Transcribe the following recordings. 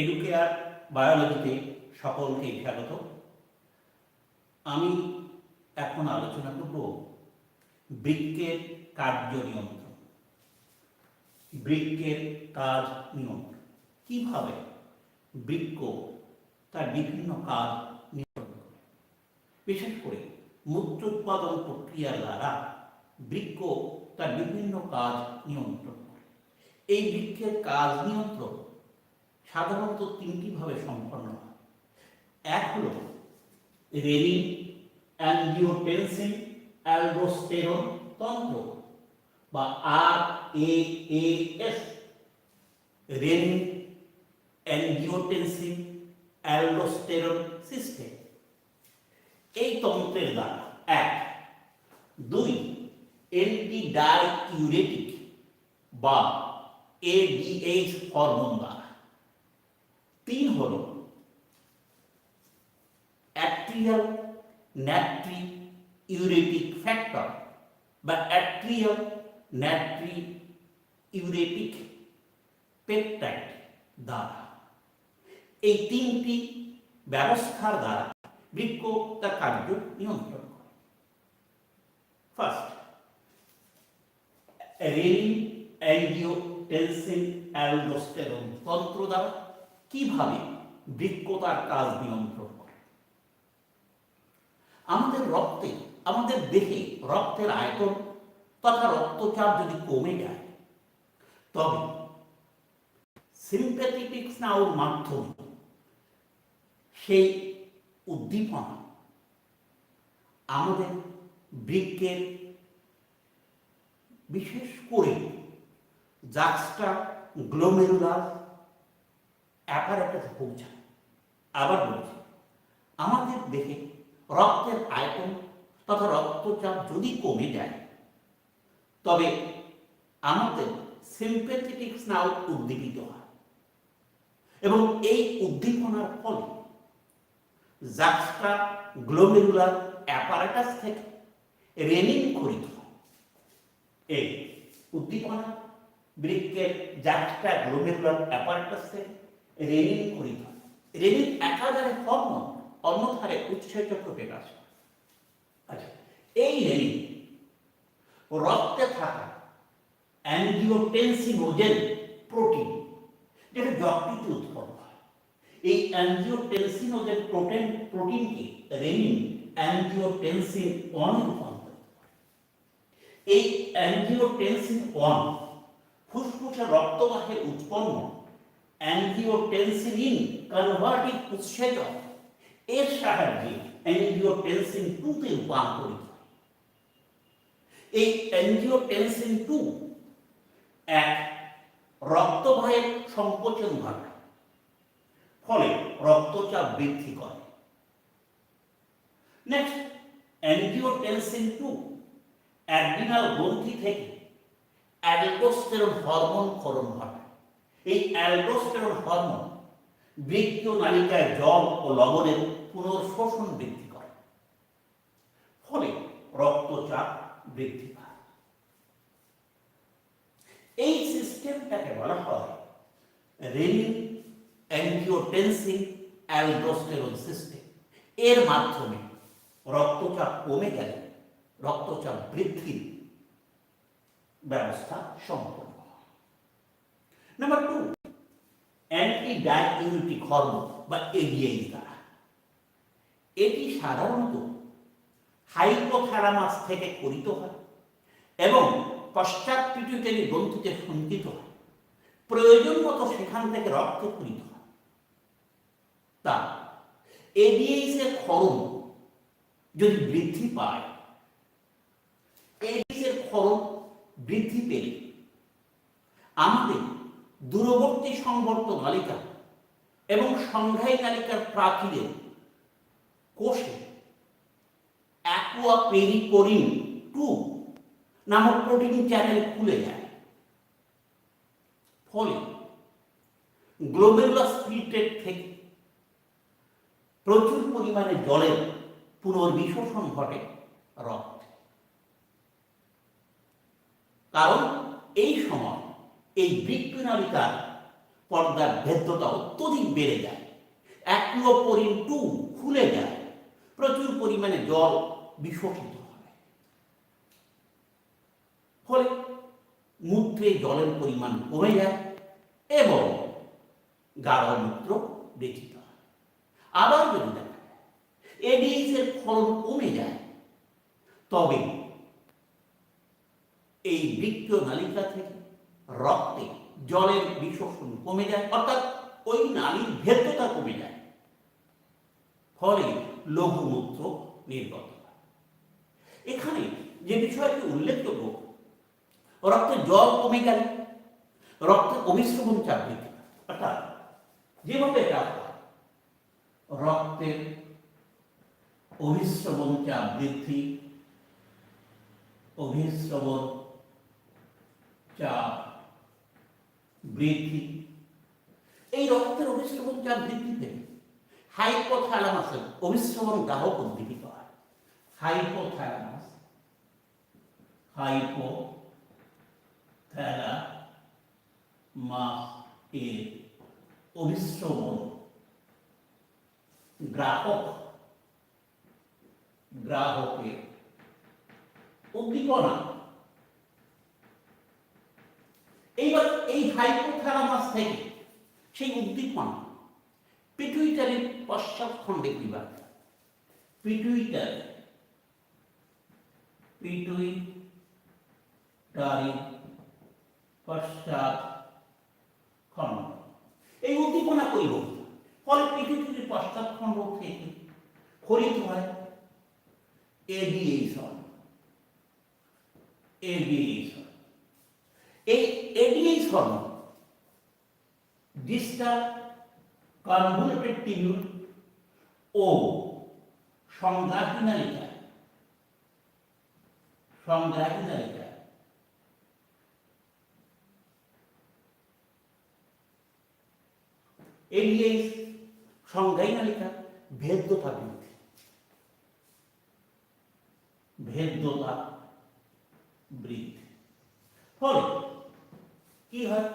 Educare বায়োলজিতে সকলকে স্বাগত। আমি এখন আলোচনা করব বৃক্কের কার্য নিয়ন্ত্রণ। বৃক্কের কাজ নিয়ন্ত্রণ কিভাবে বৃক্ক তার বিভিন্ন কাজ নিয়ন্ত্রণ করে। বিশেষ করে মূত্র উৎপাদন প্রক্রিয়ার দ্বারা বৃক্ক তার বিভিন্ন কাজ নিয়ন্ত্রণ করে। এই বৃক্কের কাজ নিয়ন্ত্রণ সাধারণত তিনটি ভাবে সম্পন্ন হয়। এক হল রেনিন অ্যাঞ্জিওটেনসিন অ্যালডোস্টেরন তন্ত্র বা RAAS, renin angiotensin aldosterone system. এই তন্ত্রের দ্বারা এক, দুই অ্যান্টিডাইউরেটিক বা ADH হরমোন দ্বারা, তিন হল অ্যাট্রিয়াল নাট্রিইউরেটিক ফ্যাক্টর বা অ্যাট্রিয়াল নাট্রিইউরেটিক পেপটাইড দ্বারা। এই তিনটি ব্যবস্থার দ্বারা বৃক্ক তার কার্য নিয়ন্ত্রণ করে। ফার্স্ট, রেনিন অ্যাঞ্জিওটেনসিন অ্যালডোস্টেরন তন্ত্র দ্বারা কিভাবে বৃক্ক তার কাজ নিয়ন্ত্রণ করে। আমাদের রক্তে, আমাদের দেহে রক্তের আয়তন তথা রক্তচাপ যদি কমে যায়, তবে সিম্প্যাথেটিক স্নায়ুর মাধ্যমে সেই উদ্দীপনা আমাদের বৃক্কের বিশেষ করে জাক্সটাগ্লোমেরুলার অ্যাপারেটাসে পৌঁছায়। আবার বলছি, আমাদের দেহে রক্তের আয়তন তথা রক্তচাপ যদি কমে যায়, তবে আমাদের সিম্প্যাথেটিক স্নায়ু উদ্দীপিত হয় এবং এই উদ্দীপনার ফলে জাক্সটাগ্লোমেরুলার অ্যাপারেটাস থেকে রেনিন খরিত হয়। এই উদ্দীপনা বৃক্কের জাক্সটাগ্লোমেরুলার অ্যাপারেটাস থেকে রেনিন খরিত হয়। রেনিন একাধারে হরমোন, অন্যধারে উৎসেচক রূপে কাজ করে। আচ্ছা, এই রেনিন রক্তে থাকা অ্যাঞ্জিওটেনসিনোজেন প্রোটিন, যেটা যকৃতে উৎপন্ন হয়, এই অ্যাঞ্জিওটেনসিনোজেন প্রোটিনকে রেনিন অ্যাঞ্জিওটেনসিন 1 রূপান্তরিত করে। এই অ্যাঞ্জিওটেনসিন 1 ফুসফুসের রক্তবাহে উৎপন্ন অ্যাঞ্জিওটেনসিন কনভার্টিং উৎসেচক এর সাহায্যে অ্যাঞ্জিওটেনসিন 2 তে রূপান্তরিত হয়। এই অ্যাঞ্জিওটেনসিন 2 এক রক্তবাহের সংকোচন ঘটায়, ফলে রক্তচাপ বৃদ্ধি করে। নেক্সট, অ্যাঞ্জিওটেনসিন 2 অ্যাড্রিনাল গ্রন্থি থেকে অ্যালডোস্টেরন হরমোন ক্ষরণ ঘটায়। এই অ্যালডোস্টেরন হরমোন বৃক্কীয় নালিকায় জল ও লবণের পুনঃশোষণ বৃদ্ধি করে, ফলে রক্তচাপ বৃদ্ধি পায়। এই সিস্টেমটাকে বলা হয় রেনিন অ্যাঞ্জিওটেনসিন অ্যালডোস্টেরন সিস্টেম। এর মাধ্যমে রক্তচাপ কমে গেলে রক্তচাপ বৃদ্ধির ব্যবস্থা সম্পন্ন হয়। নাম্বার 2, অ্যান্টিডাইউরেটিক হরমোন বা ADH দ্বারা। এটি সাধারণত হাইপোথ্যালামাস থেকে খরিত হয় এবং পশ্চাৎ পিটুইটারি গ্রন্থিতে সঞ্চিত হয়। প্রয়োজন মতো সেখান থেকে রক্ত খরিত হয়। তা ADH এর ক্ষরণ যদি বৃদ্ধি পায়, ADH এর ক্ষরণ বৃদ্ধি পেলে আমাদের দূরবর্তী সংবর্ত নালিকা এবং সংঘাই নালিকার প্রাচীরের কোষে অ্যাকুয়াপেরিকোরিন 2 নামক প্রোটিন চ্যানেল খুলে যায়, ফলে গ্লোমেরুলাস ফিল্ট্রেট থেকে প্রচুর পরিমাণে জলের পুনর্বিশোষণ ঘটে রক্তে। কারণ এই সময় এই বৃক্কনালিকার পর্দার ভেদ্যতা অত্যধিক বেড়ে যায়, অ্যাকুয়োপোরিন 2 খুলে যায়, প্রচুর পরিমাণে জল বিশোষিত হয়, ফলে মূত্রে জলের পরিমাণ কমে যায় এবং গাঢ় মূত্র বেচিত হয়। আবার যদি দেখা যায় এডিএইচ এর ফলন কমে যায়, তবে এই বৃক্কীয় নালিকা থেকে রক্তে জলের বিশোষণ কমে যায়, অর্থাৎ ওই নালীর ভেদ্যতা কমে যায়, ফলে লঘুমূত্র নির্গত হয়। এখানে যে বিষয়টি উল্লেখযোগ্য, রক্তে জল কমে গেলে রক্তের অভিস্রবণ চাপ বৃদ্ধি পায়। অর্থাৎ যেভাবে এটা রক্তের অভিস্রবণ চাপ বৃদ্ধি, অভিস্রবণ চাপ বৃদ্ধি, এই রক্তের অভিস্রবণ চাপ বৃদ্ধিতে হাইপোথ্যালামাসের অভিস্রবণ গ্রাহক উদ্দীপিত হয়। হাইপোথ্যালামাস এর অভিস্রবণ গ্রাহকের উদ্দীপনা। এইবার এই হাইপোথ্যালামাস থেকে সেই উদ্দীপনা পিটুইটারির পশ্চাৎখণ্ডে বিভাগ, পিটুইটারি পশ্চাৎখণ্ড, এই উদ্দীপনা পরিবর্তন, ফলে পিটুইটারির পশ্চাৎখণ্ড থেকে খরিত হয় এডিএইচ হরমোন। এই ADH hormone distal convoluted tubule ও সংগ্রাহী নালিকায় এডিএইচ সংগ্রাহী নালিকা ভেদ্যতা বৃদ্ধি, ফলে কি হয়,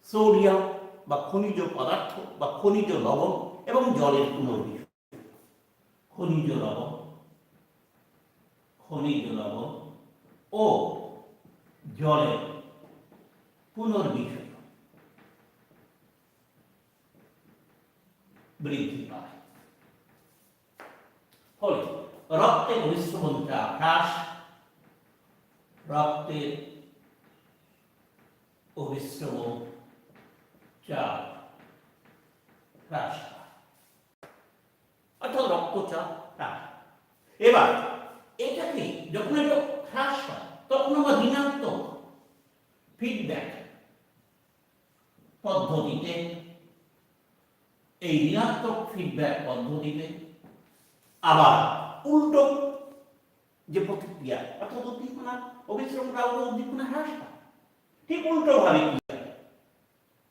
সোডিয়াম বা খনিজ পদার্থ বা খনিজ লবণ এবং জলের পুনর্বিশোষণ, খনিজ লবণ ও জলের পুনর্বিশোষণ বৃদ্ধি পায়, ফলে রক্তের অভিস্রবণ চাপ হ্রাস, রক্তের অভিস্রবণ চাপ হ্রাস, অর্থাৎ রক্তচাপ হ্রাস। এবার এটাকে যখন এটা হ্রাস হয়, তখন আমরা ঋণাত্মক ফিডব্যাক পদ্ধতিতে, এই ঋণাত্মক ফিডব্যাক পদ্ধতিতে আবার উল্টো যে প্রতিক্রিয়া, অর্থাৎ উদ্দীপনা অভিস্রবণ গ্রাহক উদ্দীপনা হ্রাস পায়, ঠিক উল্টো ভাবে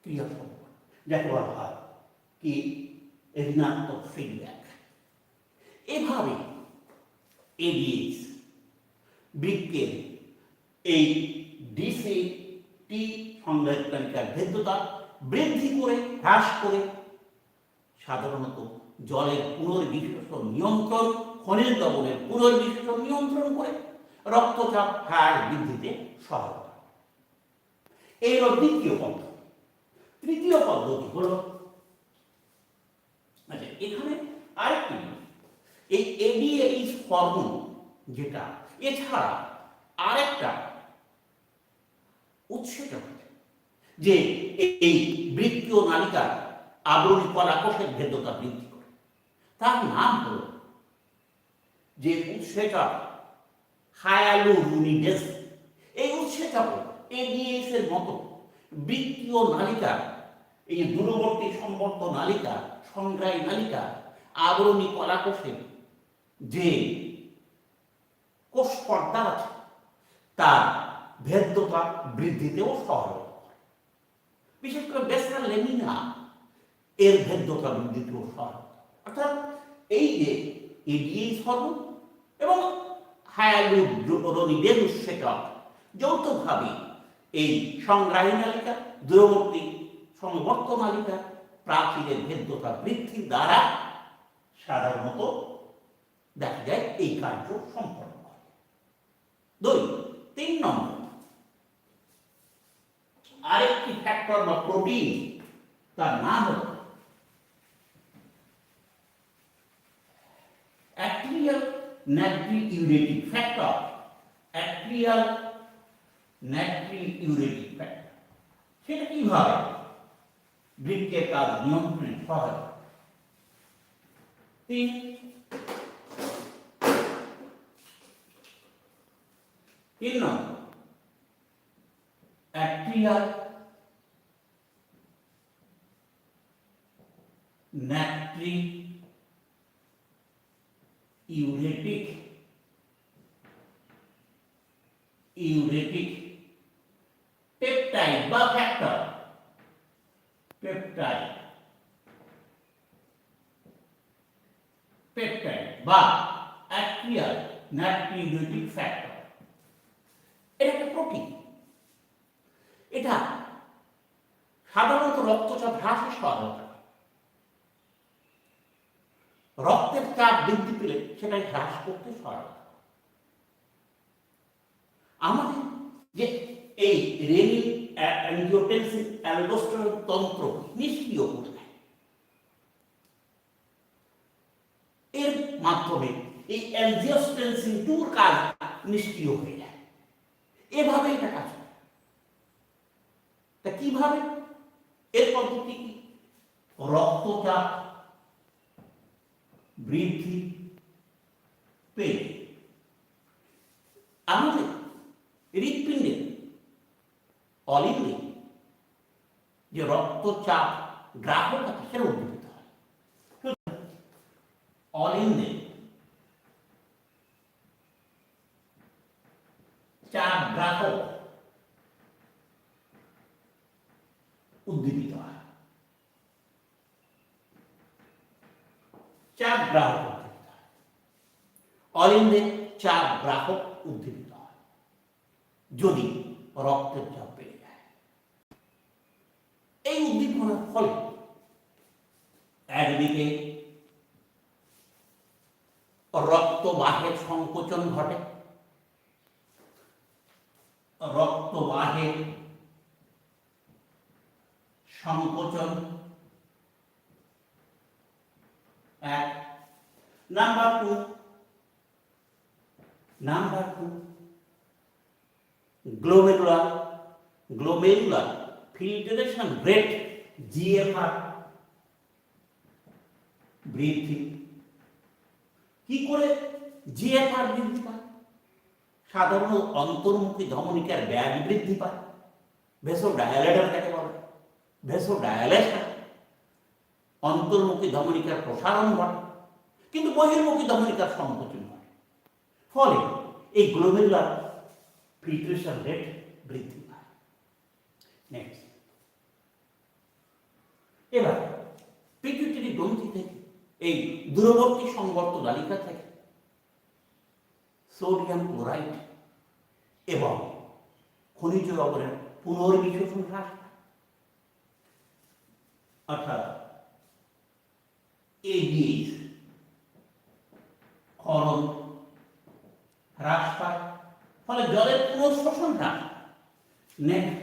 ক্রিয়া সম্পন্ন, যাকে বলা হয় কি ঋণাত্মক ফিডব্যাক। এভাবে এডিএইচ বৃক্কের এই ডিসি-টি সংগ্রাহী তালিকার ভেদ্যতা বৃদ্ধি করে, হ্রাস করে, সাধারণত জলের পুনর্বিশোষণ নিয়ন্ত্রণ, খনিজ লবণের পুনর্বিশোষণ নিয়ন্ত্রণ করে রক্তচাপ হ্রাস বৃদ্ধিতে সহায়তা। এই হল দ্বিতীয় পদ্ধতি। তৃতীয় পদ্ধতি হল, আচ্ছা এখানে আরেকটি, এই এডিএইচ হরমোন যেটা, এছাড়া আরেকটা উৎসেচক যে এই বৃক্কীয় নালিকার আবরণী কলাকোষের ভেদ্যতা বৃদ্ধি করে, তার নাম হল যে উৎসেচক হায়ালুরোনিডেজ। এই উৎসেচক এডিএইচ এর মতো বৃক্কীয় নালিকা, এই দূরবর্তী সম্বর্ত নালিকা, সংগ্রাহী নালিকা, আবরণী কলাকোষের যে কোষ পর্দা আছে তার ভেদ্যতা বৃদ্ধিতেও সহায়তা করে। বিশেষ করে বেসাল লেমিনা এর ভেদ্যতা বৃদ্ধিতেও সহায়তা। অর্থাৎ এই যে এডিএইচ হরমোন এবং হায়ালুরোনিডেজ উৎসেচক যৌথভাবে এই সংগ্রাহী নালিকা, দূরবর্তী সংবর্ত নালিকা প্রাচীরের ভেদ্যতা বৃদ্ধির দ্বারা সাধারণত দেখা যায় এই কার্য সম্পন্ন করে। 3 নম্বর আরেকটি ফ্যাক্টর বা প্রোটিন, তার নাম হল অ্যাট্রিয়াল নাট্রিইউরেটিক ফ্যাক্টর। অ্যাট্রিয়াল নাট্রিইউরেটিক ফ্যাক্টর সেটা কিভাবে বৃক্কের কাজ নিয়ন্ত্রণে সহায়ক। 3 নম্বর অ্যাট্রিয়াল নাট্রিইউরেটিক পেপটাইড বা ফ্যাক্টর। পেপটাইড বা অ্যাট্রিয়াল নাট্রিইউরেটিক ফ্যাক্টর এটা একটা প্রোটিন। এটা সাধারণত রক্তচাপ হ্রাসে সহায়তা করে। রক্তের চাপ বৃদ্ধি পেলে সেটাই হ্রাস করতে সহায়তা করে। আমাদের যে এই রেনিন অ্যাঞ্জিওটেনসিন অ্যালডোস্টেরন তন্ত্র নিষ্ক্রিয় করে দেয়, এর মাধ্যমে এই অ্যাঞ্জিওটেনসিন 2 কাজ নিষ্ক্রিয় হয়ে যায়। এভাবে এটা কাজ করে। তা কিভাবে? এর পদ্ধতি কি? রক্তচাপ বৃদ্ধি পেয়ে আমাদের হৃৎপিণ্ডের অলিন্দে যে রক্তচাপ গ্রাহক আছে সেটা উদ্দীপিত হয়। অলিন্দে চাপ গ্রাহক উদ্দীপিত হয়। চাপ গ্রাহক উদ্দীপিত হয়। অলিন্দে চাপ গ্রাহক উদ্দীপিত হয় যদি রক্তের চাপ বেড়ে যায়। এই উদ্দীপনার ফলে একদিকে রক্তবাহের সংকোচন ঘটে, রক্তবাহের সংকোচন 1। Number 2 glomerular filtration rate GFR বৃদ্ধি। কি করে জিএফআর বৃদ্ধি পায়? সাধারণত অন্তর্মুখী ধমনিকার ব্যাগ বৃদ্ধি পায়, ভেসোডায়ালেটর কাকে বলে, ভেসোডায়ালেশন, অন্তর্মুখী ধমনিকার প্রসারণ ঘটে, কিন্তু বহির্মুখী ধমনিকার সংকোচন ঘটে। ফলে এই গ্লোমেরুলার ফিল্ট্রেশন রেট বৃদ্ধি পায়। নেক্সট, এবার পিটুইটারি গ্রন্থি থেকে, এই দূরবর্তী সংবর্ত নালিকা থেকে সোডিয়াম ক্লোরাইড এবং খনিজ লবণের পুনর্বিশোষণ হ্রাস পায়, অর্থাৎ এডিএইচ ক্ষরণ হ্রাস পায়। ফলে জলের পুনঃশোষণ হ্রাস পায়। নেক্সট,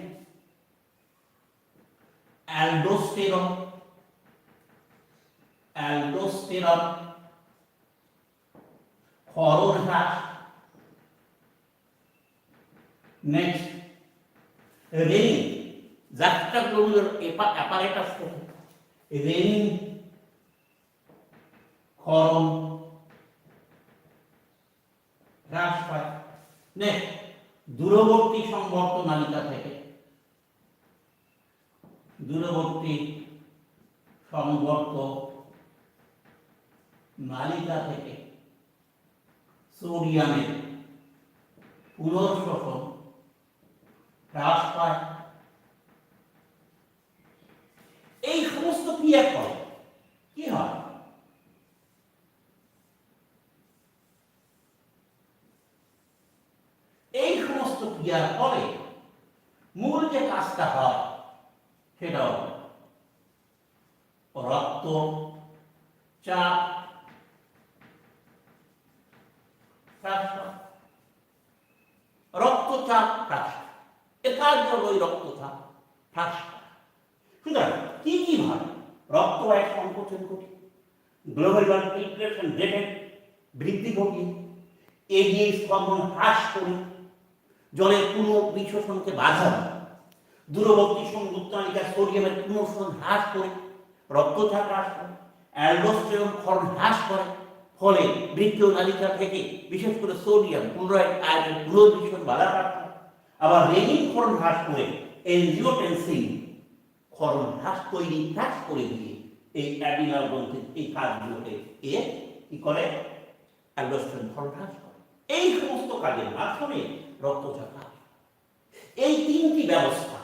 অ্যালডোস্টেরন ক্ষরণ হ্রাস। নেক্সট, রেনিন জাস্টাগ্লোমেরুলার অ্যাপারেটাস থেকে রেনিন ক্ষরণ হ্রাস পায়। নেক্সট, দূরবর্তী সংবর্ত নালিকা থেকে সোডিয়ামের পুনঃশোষণ হ্রাস পায়। এই সমস্ত ক্রিয়ার ফলে কি হয়? এই সমস্ত ক্রিয়ার ফলে মূল যে কাজটা হয় সেটাও রক্ত চাপ হ্রাস করা। রক্তচাপ হ্রাস করা, এর কাজ হলো ওই রক্তচাপ হ্রাস করা। সুতরাং কি কি ভাবে রক্তবাহের সংকোচন ঘটে, গ্লোবাল ফিল্ট্রেশন রেটের বৃদ্ধি ঘটিয়ে এগিয়ে স্পন্দন হ্রাস করে জলের পুনঃবিশোষণকে বাধা দেয়, দূরবর্তী সংযুক্ত তালিকায় সোডিয়ামের পুনঃশোধন হ্রাস করে রক্তচাপ হ্রাস করে, অ্যালডোস্টেরন ক্ষরণ হ্রাস করে, ফলে বৃক্কীয় নালিকা থেকে বিশেষ করে সোডিয়াম ক্লোরাইড আয়নের পুনর্বিশোষণ বাধা প্রাপ্ত, আবার রেনিন ক্ষরণ হ্রাস করে এনজিওটেনসিন ক্ষরণ হ্রাস করে দিয়ে এই অ্যাডিনাল গ্রন্থির এই কাজগুলোকে কি করে, অ্যালডোস্টেরন ক্ষরণ হ্রাস করে। এই সমস্ত কাজের মাধ্যমে রক্তচাপ হ্রাস। এই তিনটি ব্যবস্থা,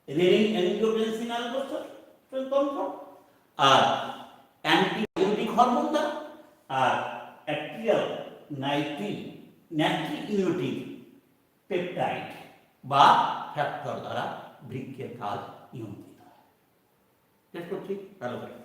রেনিন এনজিওটেনসিন অ্যালডোস্টেরন তন্ত্র আর অ্যান্টিবায়োটিক হরমোন দ্বারা আর অ্যাট্রিয়াল নাইট্রিক পেপটাইড বা ফ্যাক্টর দ্বারা বৃক্কের কাজ নিয়ন্ত্রিত হয়। শেষ করছি, ভালো করে।